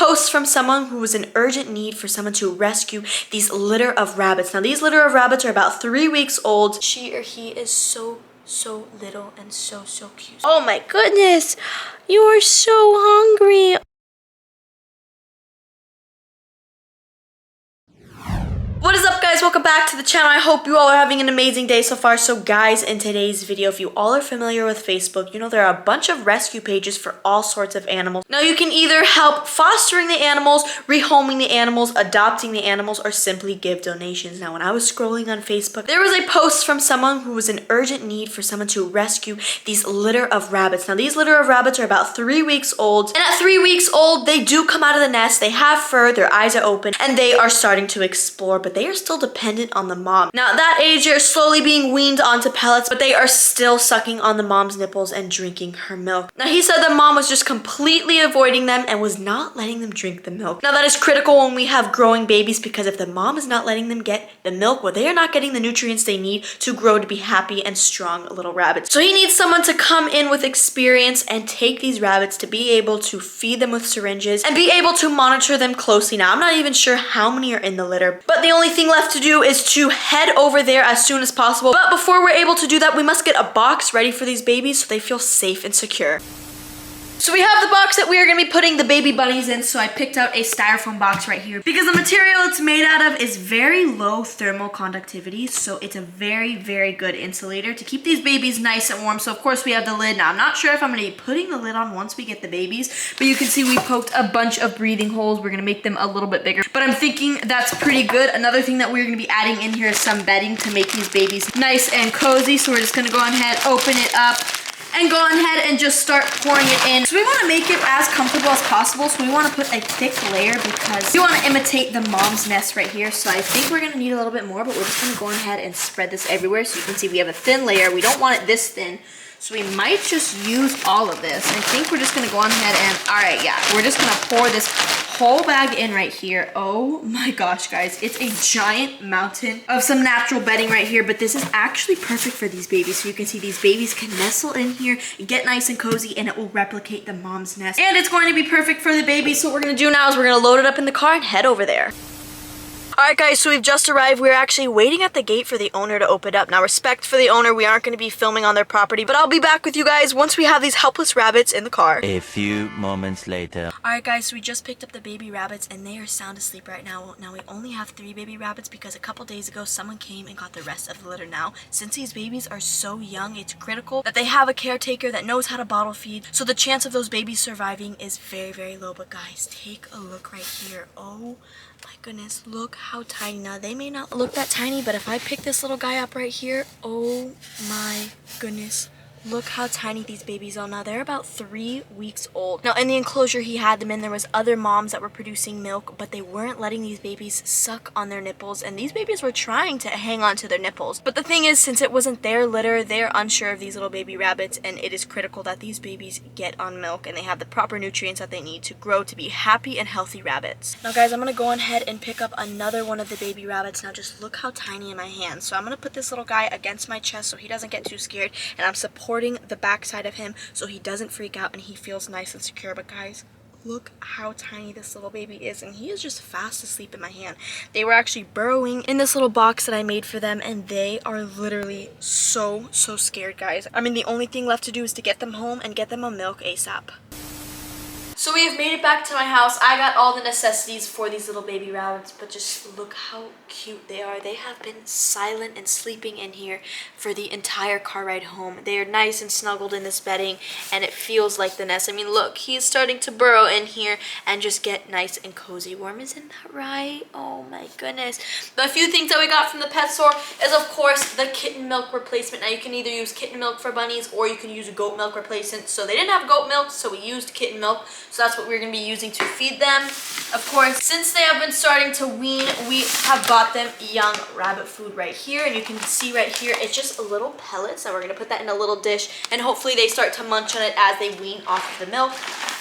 post from someone who was in urgent need for someone to rescue these litter of rabbits. Now these litter of rabbits are about 3 weeks old. She or he is so little and so cute. Oh my goodness, you are so hungry. What is up, guys? Welcome back to the channel. I hope you all are having an amazing day so far. So guys, in today's video, if you all are familiar with Facebook, you know there are a bunch of rescue pages for all sorts of animals. Now you can either help fostering the animals, rehoming the animals, adopting the animals, or simply give donations. Now when I was scrolling on Facebook, there was a post from someone who was in urgent need for someone to rescue these litter of rabbits. Now these litter of rabbits are about 3 weeks old, and at 3 weeks old, they do come out of the nest. They have fur, their eyes are open, and they are starting to explore, but they are still dependent on the mom. Now at that age, they're slowly being weaned onto pellets, but they are still sucking on the mom's nipples and drinking her milk. Now he said the mom was just completely avoiding them and was not letting them drink the milk. Now that is critical when we have growing babies, because if the mom is not letting them get the milk, well, they are not getting the nutrients they need to grow to be happy and strong little rabbits. So he needs someone to come in with experience and take these rabbits to be able to feed them with syringes and be able to monitor them closely. Now I'm not even sure how many are in the litter, but the only thing left to do is to head over there as soon as possible. But before we're able to do that, we must get a box ready for these babies so they feel safe and secure. So we have the box that we are going to be putting the baby bunnies in, so I picked out a styrofoam box right here because the material it's made out of is very low thermal conductivity, so it's a very good insulator to keep these babies nice and warm. So of course we have the lid. Now I'm not sure if I'm going to be putting the lid on once we get the babies, but you can see we poked a bunch of breathing holes. We're going to make them a little bit bigger, but I'm thinking that's pretty good. Another thing that we're going to be adding in here is some bedding to make these babies nice and cozy. So we're just going to go ahead, open it up, and go ahead and just start pouring it in. So we want to make it as comfortable as possible. So we want to put a thick layer because we want to imitate the mom's nest right here. So I think we're going to need a little bit more, but we're just going to go ahead and spread this everywhere. So you can see we have a thin layer. We don't want it this thin, so we might just use all of this. I think we're just going to go on ahead and, all right, yeah, we're just going to pour this whole bag in right here. Oh my gosh, guys, it's a giant mountain of some natural bedding right here, but this is actually perfect for these babies. So you can see these babies can nestle in here, get nice and cozy, and it will replicate the mom's nest. And it's going to be perfect for the babies. So what we're going to do now is we're going to load it up in the car and head over there. Alright guys, so we've just arrived. We're actually waiting at the gate for the owner to open up. Now, respect for the owner, we aren't going to be filming on their property, but I'll be back with you guys once we have these helpless rabbits in the car. A few moments later. Alright guys, so we just picked up the baby rabbits and they are sound asleep right now. Now we only have 3 baby rabbits because a couple days ago someone came and got the rest of the litter. Now, since these babies are so young, it's critical that they have a caretaker that knows how to bottle feed, so the chance of those babies surviving is very low. But guys, take a look right here. Oh my goodness, look how tiny. Now they may not look that tiny, but if I pick this little guy up right here, oh my goodness, look how tiny these babies are. Now they're about 3 weeks old. Now in the enclosure he had them in, there was other moms that were producing milk, but they weren't letting these babies suck on their nipples, and these babies were trying to hang on to their nipples. But the thing is, since it wasn't their litter, they're unsure of these little baby rabbits, and it is critical that these babies get on milk and they have the proper nutrients that they need to grow to be happy and healthy rabbits. Now guys, I'm gonna go ahead and pick up another one of the baby rabbits. Now just look how tiny in my hand. So I'm gonna put this little guy against my chest so he doesn't get too scared, and I'm supporting the back side of him so he doesn't freak out and he feels nice and secure. But guys, look how tiny this little baby is, and he is just fast asleep in my hand. They were actually burrowing in this little box that I made for them, and they are literally so scared, guys. I mean, the only thing left to do is to get them home and get them on milk ASAP. So we have made it back to my house. I got all the necessities for these little baby rabbits, but just look how cute they are. They have been silent and sleeping in here for the entire car ride home. They are nice and snuggled in this bedding, and it feels like the nest. I mean, look, he's starting to burrow in here and just get nice and cozy warm. Isn't that right? Oh my goodness. The few things that we got from the pet store is, of course, the kitten milk replacement. Now, you can either use kitten milk for bunnies or you can use a goat milk replacement. So they didn't have goat milk, so we used kitten milk. So that's what we're going to be using to feed them. Of course, since they have been starting to wean, we have got them young rabbit food right here. And you can see right here, it's just a little pellets. And we're going to put that in a little dish. And hopefully they start to munch on it as they wean off of the milk.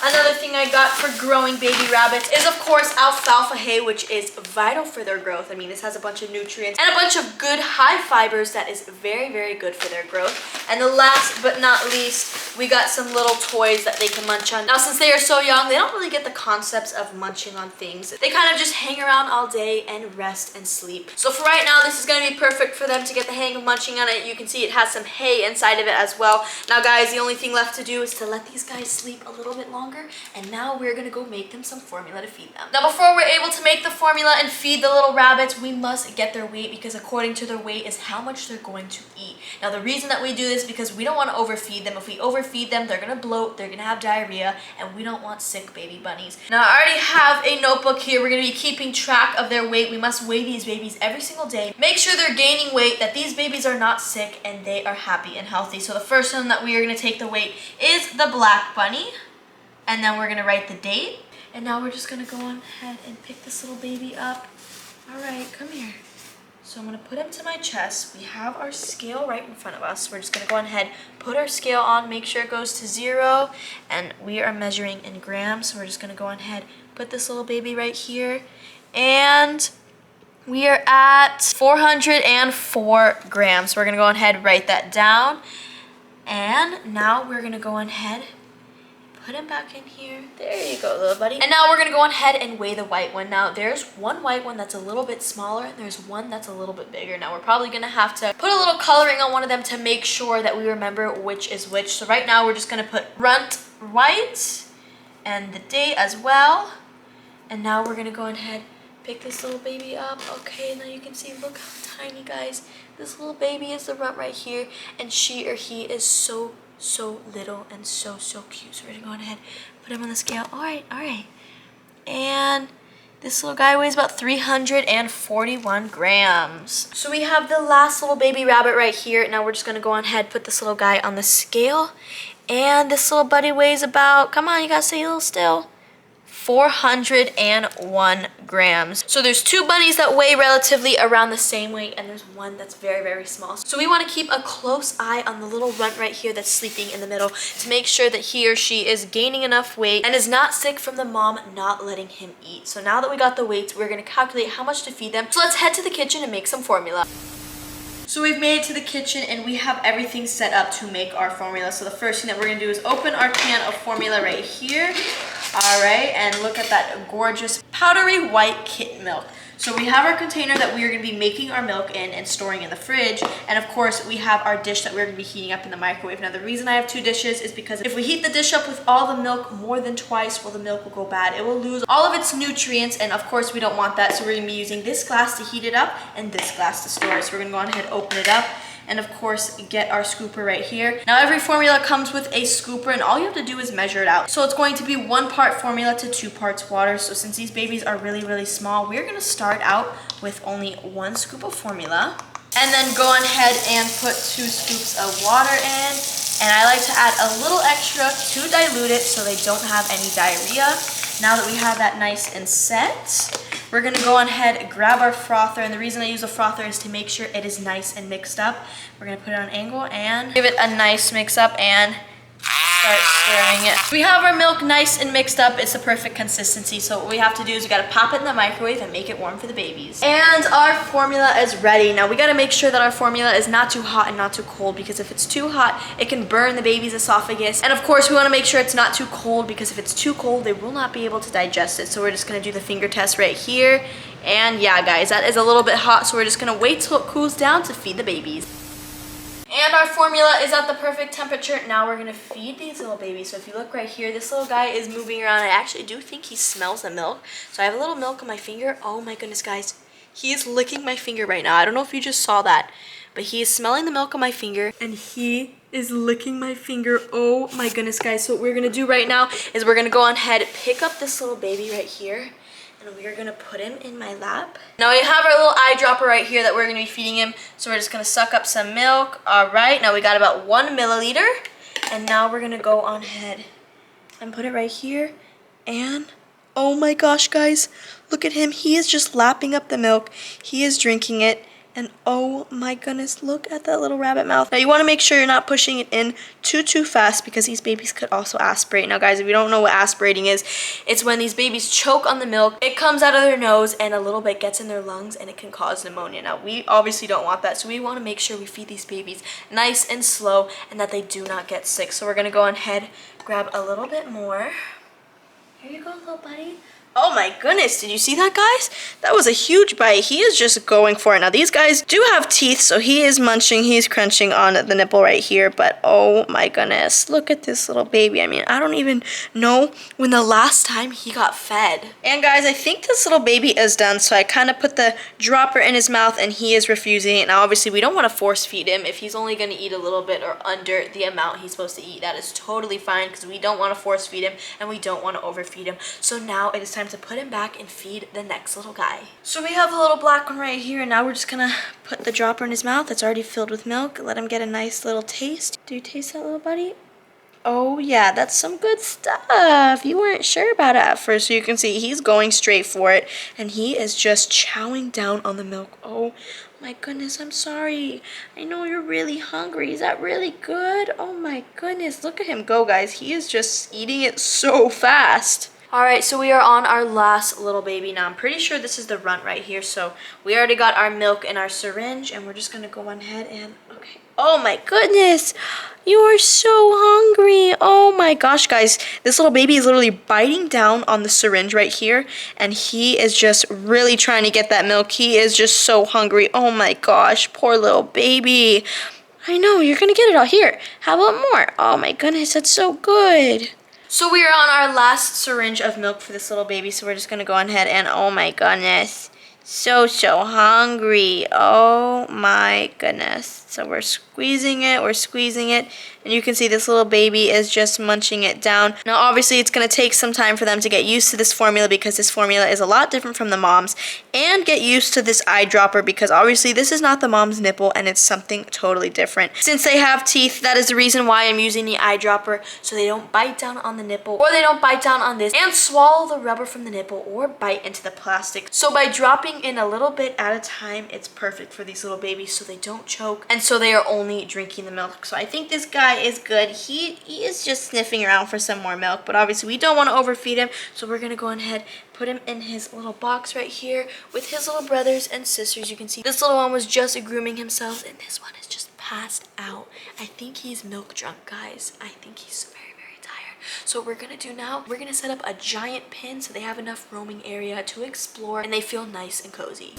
Another thing I got for growing baby rabbits is, of course, alfalfa hay, which is vital for their growth. I mean, this has a bunch of nutrients and a bunch of good high fibers that is very, very good for their growth. And the last but not least, we got some little toys that they can munch on. Now, since they are so young, they don't really get the concepts of munching on things. They kind of just hang around all day and rest and sleep. So for right now, this is going to be perfect for them to get the hang of munching on it. You can see it has some hay inside of it as well. Now, guys, the only thing left to do is to let these guys sleep a little bit longer. And now we're going to go make them some formula to feed them. Now, before we're able to make the formula and feed the little rabbits, we must get their weight, because according to their weight is how much they're going to eat. Now, the reason that we do this is because we don't want to overfeed them. If we overfeed them, they're going to bloat, they're going to have diarrhea, and we don't want sick baby bunnies. Now, I already have a notebook here. We're going to be keeping track of their weight. We must weigh these babies every single day. Make sure they're gaining weight, that these babies are not sick, and they are happy and healthy. So the first one that we are going to take the weight is the black bunny. And then we're going to write the date. And now we're just going to go on ahead and pick this little baby up. All right, come here. So I'm going to put him to my chest. We have our scale right in front of us. We're just going to go on ahead, put our scale on, make sure it goes to 0. And we are measuring in grams. So we're just going to go on ahead, put this little baby right here. And we are at 404 grams. So we're going to go on ahead, write that down. And now we're going to go on ahead, put him back in here. There you go, little buddy. And now we're going to go on ahead and weigh the white one. Now, there's one white one that's a little bit smaller, and there's one that's a little bit bigger. Now, we're probably going to have to put a little coloring on one of them to make sure that we remember which is which. So right now, we're just going to put runt white and the date as well. And now we're going to go ahead, pick this little baby up. Okay, now you can see, look how tiny, guys. This little baby is the runt right here, and she or he is so little and so cute. So we're gonna go ahead, put him on the scale. All right. And this little guy weighs about 341 grams. So we have the last little baby rabbit right here. Now we're just gonna go on ahead, put this little guy on the scale. And this little buddy weighs about, come on, you gotta stay a little still, 401 grams. So there's 2 bunnies that weigh relatively around the same weight, and there's one that's very small. So we want to keep a close eye on the little runt right here that's sleeping in the middle to make sure that he or she is gaining enough weight and is not sick from the mom not letting him eat. So now that we got the weights, we're going to calculate how much to feed them. So let's head to the kitchen and make some formula. So we've made it to the kitchen and we have everything set up to make our formula. So the first thing that we're gonna do is open our can of formula right here. All right, and look at that gorgeous powdery white kitten milk. So we have our container that we are gonna be making our milk in and storing in the fridge. And of course, we have our dish that we're gonna be heating up in the microwave. Now the reason I have 2 dishes is because if we heat the dish up with all the milk more than twice, well, the milk will go bad. It will lose all of its nutrients, and of course we don't want that. So we're gonna be using this glass to heat it up and this glass to store it. So we're gonna go on ahead, open it up, and of course get our scooper right here. Now every formula comes with a scooper, and all you have to do is measure it out. So it's going to be 1 part formula to 2 parts water. So since these babies are really small, we're gonna start out with only 1 scoop of formula, and then go on ahead and put 2 scoops of water in. And I like to add a little extra to dilute it so they don't have any diarrhea. Now that we have that nice and set, we're gonna go on ahead and grab our frother, and the reason I use a frother is to make sure it is nice and mixed up. We're gonna put it on an angle and give it a nice mix up and start stirring it. We have our milk nice and mixed up. It's the perfect consistency. So what we have to do is we gotta pop it in the microwave and make it warm for the babies. And our formula is ready. Now we gotta make sure that our formula is not too hot and not too cold, because if it's too hot, it can burn the baby's esophagus. And of course, we wanna make sure it's not too cold, because if it's too cold, they will not be able to digest it. So we're just gonna do the finger test right here. And yeah, guys, that is a little bit hot. So we're just gonna wait till it cools down to feed the babies. And our formula is at the perfect temperature. Now we're gonna feed these little babies. So if you look right here, this little guy is moving around. I actually do think he smells the milk. So I have a little milk on my finger. Oh my goodness, guys. He is licking my finger right now. I don't know if you just saw that, but he is smelling the milk on my finger and he is licking my finger. Oh my goodness, guys. So what we're gonna do right now is we're gonna go on ahead, pick up this little baby right here, and we are gonna put him in my lap. Now we have our little eyedropper right here that we're gonna be feeding him. So we're just gonna suck up some milk. All right, now we got about 1 milliliter. And now we're gonna go on ahead and put it right here. And oh my gosh, guys, look at him. He is just lapping up the milk. He is drinking it. And oh my goodness, look at that little rabbit mouth. Now you want to make sure you're not pushing it in too fast because these babies could also aspirate. Now guys, if you don't know what aspirating is, it's when these babies choke on the milk, it comes out of their nose and a little bit gets in their lungs and it can cause pneumonia. Now we obviously don't want that, so we want to make sure we feed these babies nice and slow and that they do not get sick. So we're going to go ahead, grab a little bit more. Here you go, little buddy. Oh my goodness, did you see that, guys? That was a huge bite. He is just going for it. Now, these guys do have teeth, so he is munching, he's crunching on the nipple right here, but oh my goodness, look at this little baby. I mean, I don't even know when the last time he got fed. And guys, I think this little baby is done, so I kind of put the dropper in his mouth and he is refusing it. Now, obviously, we don't want to force feed him. If he's only going to eat a little bit or under the amount he's supposed to eat, that is totally fine because we don't want to force feed him and we don't want to overfeed him. So now it is time to put him back and feed the next little guy. So we have the little black one right here, and now we're just gonna put the dropper in his mouth. It's already filled with milk. Let him get a nice little taste. Do you taste that, little buddy? Oh yeah, that's some good stuff. You weren't sure about it at first, so you can see he's going straight for it, and he is just chowing down on the milk. Oh my goodness, I'm sorry. I know you're really hungry. Is that really good? Oh my goodness, look at him go, guys. He is just eating it so fast. All right, so we are on our last little baby now. I'm pretty sure this is the runt right here. So we already got our milk in our syringe, and we're just gonna go on ahead and, okay. Oh my goodness, you are so hungry. Oh my gosh, guys. This little baby is literally biting down on the syringe right here, and he is just really trying to get that milk. He is just so hungry. Oh my gosh, poor little baby. I know, you're gonna get it all here. How about more? Oh my goodness, that's so good. So we are on our last syringe of milk for this little baby, so we're just gonna go on ahead and, oh my goodness, so hungry. Oh my goodness. So we're squeezing it, and you can see this little baby is just munching it down. Now obviously it's gonna take some time for them to get used to this formula because this formula is a lot different from the mom's, and get used to this eyedropper because obviously this is not the mom's nipple and it's something totally different. Since they have teeth, that is the reason why I'm using the eyedropper, so they don't bite down on the nipple, or they don't bite down on this and swallow the rubber from the nipple or bite into the plastic. So by dropping in a little bit at a time, it's perfect for these little babies so they don't choke and so they are only drinking the milk. So I think this guy is good. He is just sniffing around for some more milk, but obviously we don't want to overfeed him, so we're gonna go ahead, put him in his little box right here with his little brothers and sisters. You can see this little one was just grooming himself, and this one is just passed out. I think he's milk drunk, guys. I think he's very tired. So what we're gonna do now, we're gonna set up a giant pen so they have enough roaming area to explore and they feel nice and cozy.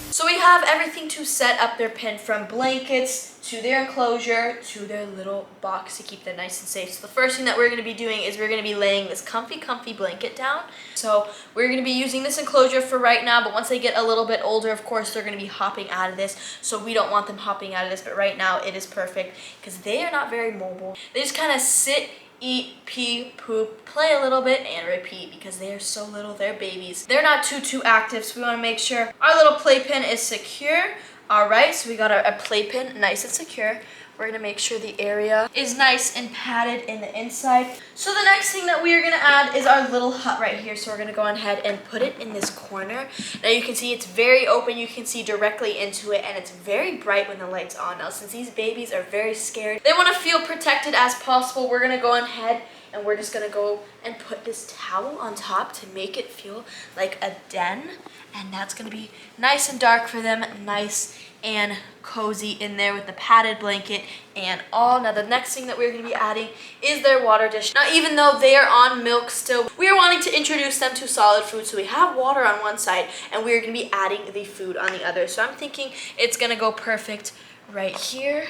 So we have everything to set up their pen, from blankets to their enclosure to their little box to keep them nice and safe. So the first thing that we're going to be doing is we're going to be laying this comfy blanket down. So we're going to be using this enclosure for right now, but once they get a little bit older, of course, they're going to be hopping out of this. So we don't want them hopping out of this, but right now it is perfect because they are not very mobile. They just kind of sit, eat, pee, poop, play a little bit, and repeat because they are so little. They're babies. They're not too active, so we want to make sure our little playpen is secure. All right, so we got our playpen nice and secure. We're gonna make sure the area is nice and padded in the inside. So the next thing that we are gonna add is our little hut right here. So we're gonna go ahead and put it in this corner. Now you can see it's very open. You can see directly into it, and it's very bright when the light's on. Now since these babies are very scared, they wanna feel protected as possible. We're gonna go ahead and we're just gonna go and put this towel on top to make it feel like a den. And that's gonna be nice and dark for them, nice and cozy in there with the padded blanket and all. Now the next thing that we're going to be adding is their water dish. Now even though they are on milk still, we are wanting to introduce them to solid food. So we have water on one side and we're going to be adding the food on the other. So I'm thinking it's going to go perfect right here.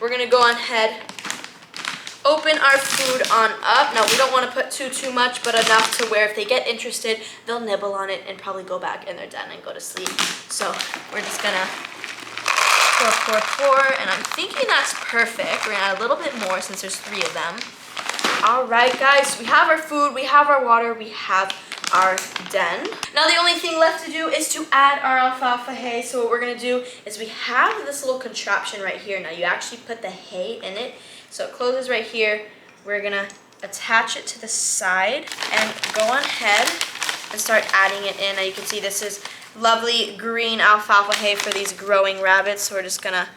We're going to go ahead, open our food on up. Now we don't want to put too much, but enough to where if they get interested, they'll nibble on it and probably go back in their den and go to sleep. So we're just gonna pour, and I'm thinking that's perfect. We're gonna add a little bit more since there's 3 of them. All right, guys, we have our food, we have our water, we have our den. Now the only thing left to do is to add our alfalfa hay. So what we're gonna do is we have this little contraption right here. Now you actually put the hay in it. So it closes right here. We're gonna attach it to the side and go on ahead and start adding it in. Now you can see this is lovely green alfalfa hay for these growing rabbits. So we're just gonna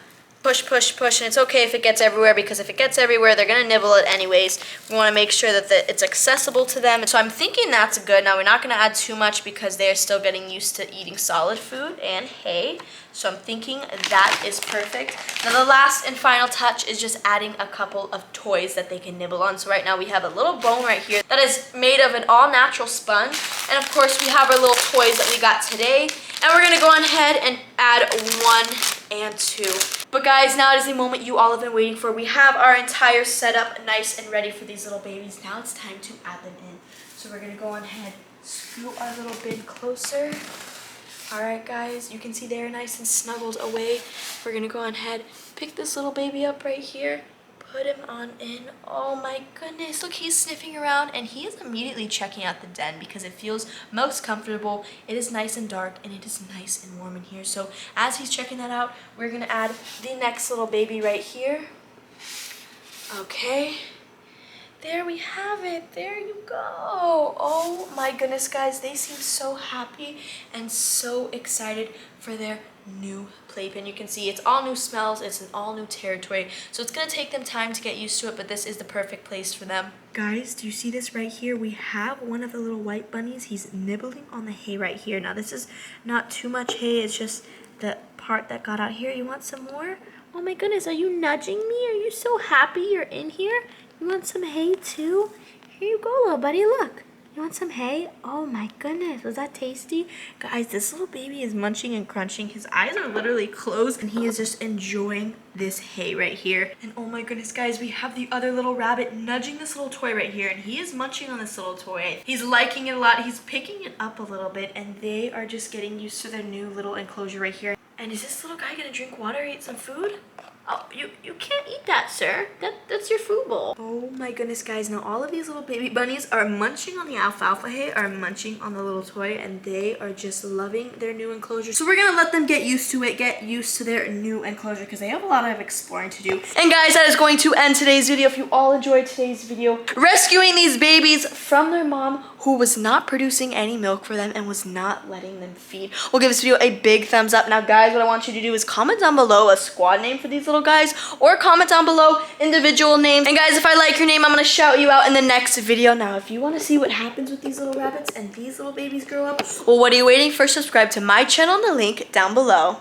push, push, push, and it's okay if it gets everywhere, because if it gets everywhere, they're gonna nibble it anyways. We wanna make sure that it's accessible to them. So I'm thinking that's good. Now we're not gonna add too much because they're still getting used to eating solid food and hay. So I'm thinking that is perfect. Now the last and final touch is just adding a couple of toys that they can nibble on. So right now we have a little bone right here that is made of an all-natural sponge. And of course we have our little toys that we got today. And we're gonna go on ahead and add 1 and 2. But guys, now it is the moment you all have been waiting for. We have our entire setup nice and ready for these little babies. Now it's time to add them in. So we're gonna go on ahead, scoot our little bin closer. All right, guys, you can see they're nice and snuggled away. We're gonna go on ahead, pick this little baby up right here, put him on in. Oh my goodness, look, he's sniffing around and he is immediately checking out the den because it feels most comfortable. It is nice and dark and it is nice and warm in here. So as he's checking that out, we're gonna add the next little baby right here. Okay. There we have it. There you go. Oh my goodness, guys. They seem so happy and so excited for their new playpen. You can see it's all new smells. It's an all new territory. So it's going to take them time to get used to it, but this is the perfect place for them. Guys, do you see this right here? We have one of the little white bunnies. He's nibbling on the hay right here. Now, this is not too much hay. It's just the part that got out here. You want some more? Oh my goodness, are you nudging me? Are you so happy you're in here? You want some hay too? Here you go, little buddy, look. You want some hay? Oh my goodness, was that tasty? Guys, this little baby is munching and crunching. His eyes are literally closed and he is just enjoying this hay right here. And oh my goodness, guys, we have the other little rabbit nudging this little toy right here, and he is munching on this little toy. He's liking it a lot. He's picking it up a little bit, and they are just getting used to their new little enclosure right here. And is this little guy gonna drink water, eat some food? Oh, you can't eat that, sir. That's your food bowl. Oh my goodness, guys. Now all of these little baby bunnies are munching on the alfalfa hay, are munching on the little toy, and they are just loving their new enclosure. So we're gonna let them get used to it, get used to their new enclosure, because they have a lot of exploring to do. And guys, that is going to end today's video. If you all enjoyed today's video, rescuing these babies from their mom who was not producing any milk for them and was not letting them feed, we'll give this video a big thumbs up. Now guys, what I want you to do is comment down below a squad name for these little guys, or comment down below individual names. And guys, if I like your name, I'm gonna shout you out in the next video. Now, if you want to see what happens with these little rabbits and these little babies grow up, well, what are you waiting for? Subscribe to my channel in the link down below.